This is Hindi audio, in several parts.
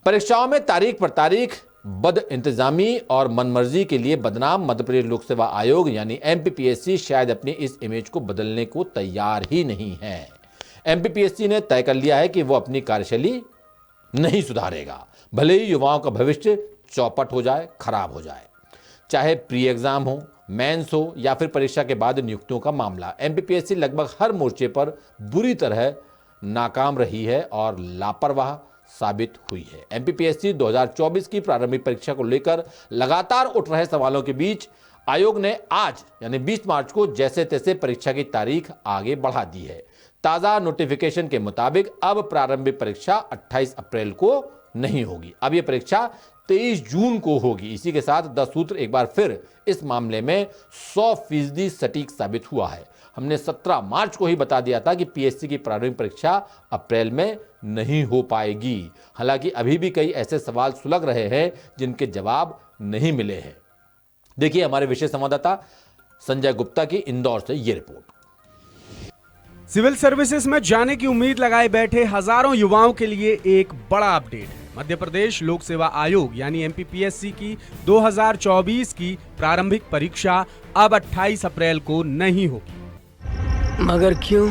परीक्षाओं में तारीख पर तारीख, बद इंतजामी और मनमर्जी के लिए बदनाम मध्य प्रदेश लोक सेवा आयोग यानी एमपीपीएससी शायद अपनी इस इमेज को बदलने को तैयार ही नहीं है। एमपीपीएससी ने तय कर लिया है कि वो अपनी कार्यशैली नहीं सुधारेगा, भले ही युवाओं का भविष्य चौपट हो जाए, खराब हो जाए। चाहे प्री एग्जाम हो, मेंस हो या फिर परीक्षा के बाद नियुक्तियों का मामला, एमपीपीएससी लगभग हर मोर्चे पर बुरी तरह नाकाम रही है और लापरवाह साबित हुई है। एमपीपीएससी 2024 की प्रारंभिक परीक्षा को लेकर लगातार उठ रहे सवालों के बीच आयोग ने आज यानी 20 मार्च को जैसे तैसे परीक्षा की तारीख आगे बढ़ा दी है। ताजा नोटिफिकेशन के मुताबिक अब प्रारंभिक परीक्षा 28 अप्रैल को नहीं होगी, अब यह परीक्षा 23 जून को होगी। इसी के साथ 10 सूत्र एक बार फिर इस मामले में 100% सटीक साबित हुआ है। हमने 17 मार्च को ही बता दिया था कि पीएससी की प्रारंभिक परीक्षा अप्रैल में नहीं हो पाएगी। हालांकि अभी भी कई ऐसे सवाल सुलग रहे हैं जिनके जवाब नहीं मिले हैं। देखिए हमारे विशेष संवाददाता संजय गुप्ता की इंदौर से ये रिपोर्ट। सिविल सर्विसेज में जाने की उम्मीद लगाए बैठे हजारों युवाओं के लिए एक बड़ा अपडेट है। मध्य प्रदेश लोक सेवा आयोग यानी एमपीपीएससी की 2024 की प्रारंभिक परीक्षा अब 28 अप्रैल को नहीं होगी। मगर क्यों?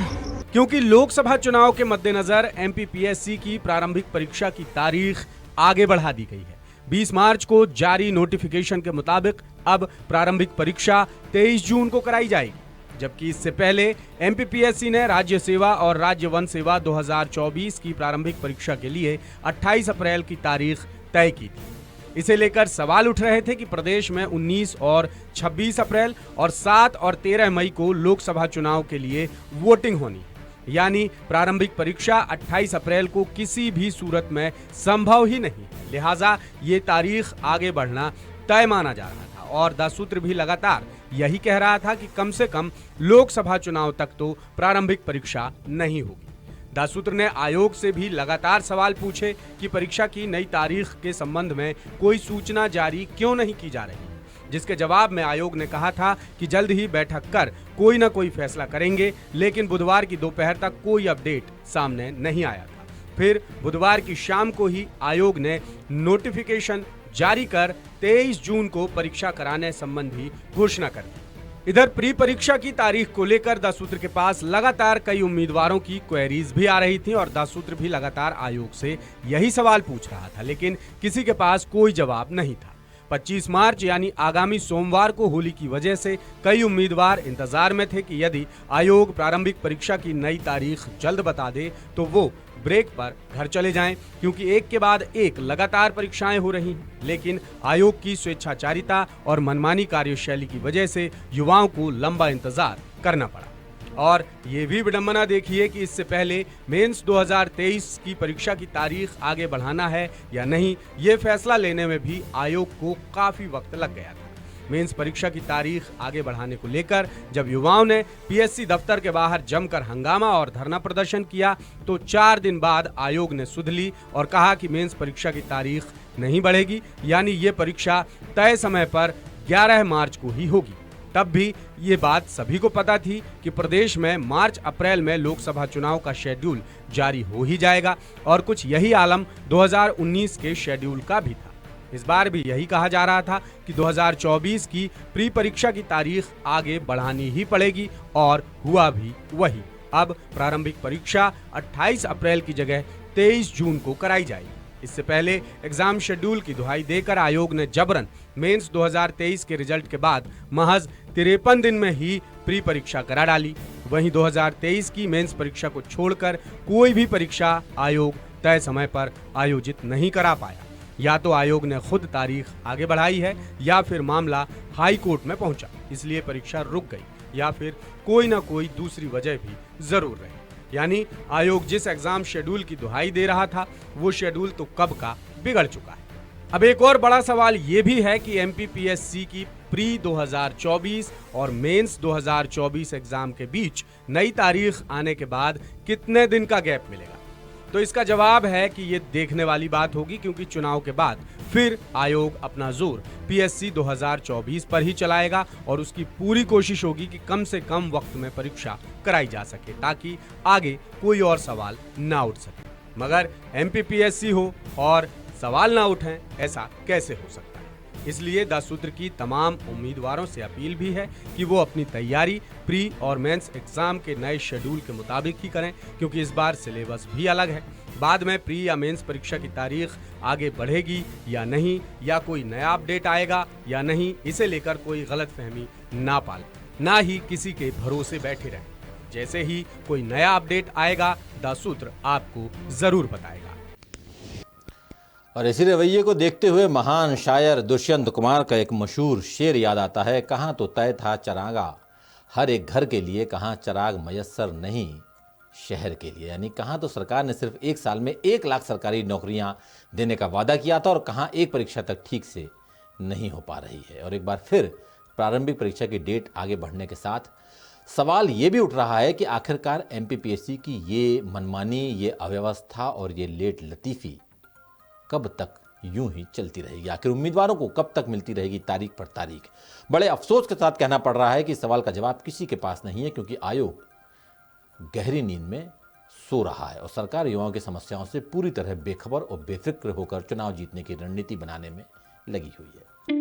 क्योंकि लोकसभा चुनाव के मद्देनजर एमपीपीएससी की प्रारंभिक परीक्षा की तारीख आगे बढ़ा दी गई है। 20 मार्च को जारी नोटिफिकेशन के मुताबिक अब प्रारंभिक परीक्षा 23 जून को कराई जाएगी, जबकि इससे पहले एमपीपीएससी ने राज्य सेवा और राज्य वन सेवा 2024 की प्रारंभिक परीक्षा के लिए 28 अप्रैल की तारीख तय की थी। इसे लेकर सवाल उठ रहे थे कि प्रदेश में 19 और 26 अप्रैल और 7 और 13 मई को लोकसभा चुनाव के लिए वोटिंग होनी, यानी प्रारंभिक परीक्षा 28 अप्रैल को किसी भी सूरत में संभव ही नहीं। लिहाजा ये तारीख आगे बढ़ना तय माना जा रहा था और 10 सूत्र भी लगातार यही कह रहा था कि कम से कम लोकसभा चुनाव तक तो प्रारंभिक परीक्षा नहीं होगी। 10 सूत्र ने आयोग से भी लगातार सवाल पूछे कि परीक्षा की नई तारीख के संबंध में कोई सूचना जारी क्यों नहीं की जा रही, जिसके जवाब में आयोग ने कहा था कि जल्द ही बैठक कर कोई ना कोई फैसला करेंगे, लेकिन बुधवार की दोपहर तक कोई अपडेट सामने नहीं आया था। फिर बुधवार की शाम को ही आयोग ने नोटिफिकेशन जारी कर 23 जून को परीक्षा कराने संबंधी घोषणा कर दी। इधर प्री परीक्षा की तारीख को लेकर 10 सूत्र के पास लगातार कई उम्मीदवारों की क्वेरीज भी आ रही थी और 10 सूत्र भी लगातार आयोग से यही सवाल पूछ रहा था, लेकिन किसी के पास कोई जवाब नहीं था। 25 मार्च यानी आगामी सोमवार को होली की वजह से कई उम्मीदवार इंतजार में थे कि यदि आयोग प्रारंभिक परीक्षा की नई तारीख जल्द बता दे तो वो ब्रेक पर घर चले जाएं, क्योंकि एक के बाद एक लगातार परीक्षाएं हो रही हैं। लेकिन आयोग की स्वेच्छाचारिता और मनमानी कार्यशैली की वजह से युवाओं को लंबा इंतजार करना पड़ा। और ये भी विडंबना देखिए कि इससे पहले मेंस 2023 की परीक्षा की तारीख आगे बढ़ाना है या नहीं, ये फैसला लेने में भी आयोग को काफी वक्त लग गया था। मेंस परीक्षा की तारीख आगे बढ़ाने को लेकर जब युवाओं ने पीएससी दफ्तर के बाहर जमकर हंगामा और धरना प्रदर्शन किया तो 4 दिन बाद आयोग ने सुध ली और कहा कि मेंस परीक्षा की तारीख नहीं बढ़ेगी, यानी ये परीक्षा तय समय पर 11 मार्च को ही होगी। तब भी ये बात सभी को पता थी कि प्रदेश में मार्च अप्रैल में लोकसभा चुनाव का शेड्यूल जारी हो ही जाएगा और कुछ यही आलम 2019 के शेड्यूल का भी था। इस बार भी यही कहा जा रहा था कि 2024 की प्री परीक्षा की तारीख आगे बढ़ानी ही पड़ेगी और हुआ भी वही। अब प्रारंभिक परीक्षा 28 अप्रैल की जगह 23 जून को कराई जाएगी। इससे पहले एग्जाम शेड्यूल की दुहाई देकर आयोग ने जबरन मेंस 2023 के रिजल्ट के बाद महज 53 दिन में ही प्री परीक्षा करा डाली। वहीं 2023 की मेंस परीक्षा को छोड़कर कोई भी परीक्षा आयोग तय समय पर आयोजित नहीं करा पाया। या तो आयोग ने खुद तारीख आगे बढ़ाई है या फिर मामला हाई कोर्ट में पहुंचा, इसलिए परीक्षा रुक गई, या फिर कोई ना कोई दूसरी वजह भी जरूर रही। यानी आयोग जिस एग्जाम शेड्यूल की दुहाई दे रहा था वो शेड्यूल तो कब का बिगड़ चुका है। अब एक और बड़ा सवाल ये भी है कि एमपीपीएससी की प्री 2024 और मेंस 2024 एग्जाम के बीच नई तारीख आने के बाद कितने दिन का गैप मिलेगा। तो इसका जवाब है कि ये देखने वाली बात होगी, क्योंकि चुनाव के बाद फिर आयोग अपना जोर पीएससी 2024 पर ही चलाएगा और उसकी पूरी कोशिश होगी कि कम से कम वक्त में परीक्षा कराई जा सके ताकि आगे कोई और सवाल ना उठ सके। मगर एमपीपीएससी हो और सवाल ना उठें, ऐसा कैसे हो सकता है। इसलिए द सूत्र की तमाम उम्मीदवारों से अपील भी है कि वो अपनी तैयारी प्री और मेंस एग्जाम के नए शेड्यूल के मुताबिक ही करें, क्योंकि इस बार सिलेबस भी अलग है। बाद में प्री या मेंस परीक्षा की तारीख आगे बढ़ेगी या नहीं, या कोई नया अपडेट आएगा या नहीं, इसे लेकर कोई गलतफहमी ना पालें, ना ही किसी के भरोसे बैठे रहें। जैसे ही कोई नया अपडेट आएगा, द सूत्र आपको जरूर बताएगा। और इसी रवैये को देखते हुए महान शायर दुष्यंत कुमार का एक मशहूर शेर याद आता है, कहाँ तो तय था चरागा हर एक घर के लिए, कहाँ चराग मयस्सर नहीं शहर के लिए। यानी कहाँ तो सरकार ने सिर्फ 1 साल में 1 लाख सरकारी नौकरियां देने का वादा किया था, और कहाँ एक परीक्षा तक ठीक से नहीं हो पा रही है। और एक बार फिर प्रारंभिक परीक्षा की डेट आगे बढ़ने के साथ सवाल ये भी उठ रहा है कि आखिरकार एमपीपीएससी की ये मनमानी, ये अव्यवस्था और ये लेट लतीफ़ी कब तक यूं ही चलती रहेगी। आखिर उम्मीदवारों को कब तक मिलती रहेगी तारीख पर तारीख। बड़े अफसोस के साथ कहना पड़ रहा है कि इस सवाल का जवाब किसी के पास नहीं है, क्योंकि आयोग गहरी नींद में सो रहा है और सरकार युवाओं की समस्याओं से पूरी तरह बेखबर और बेफिक्र होकर चुनाव जीतने की रणनीति बनाने में लगी हुई है।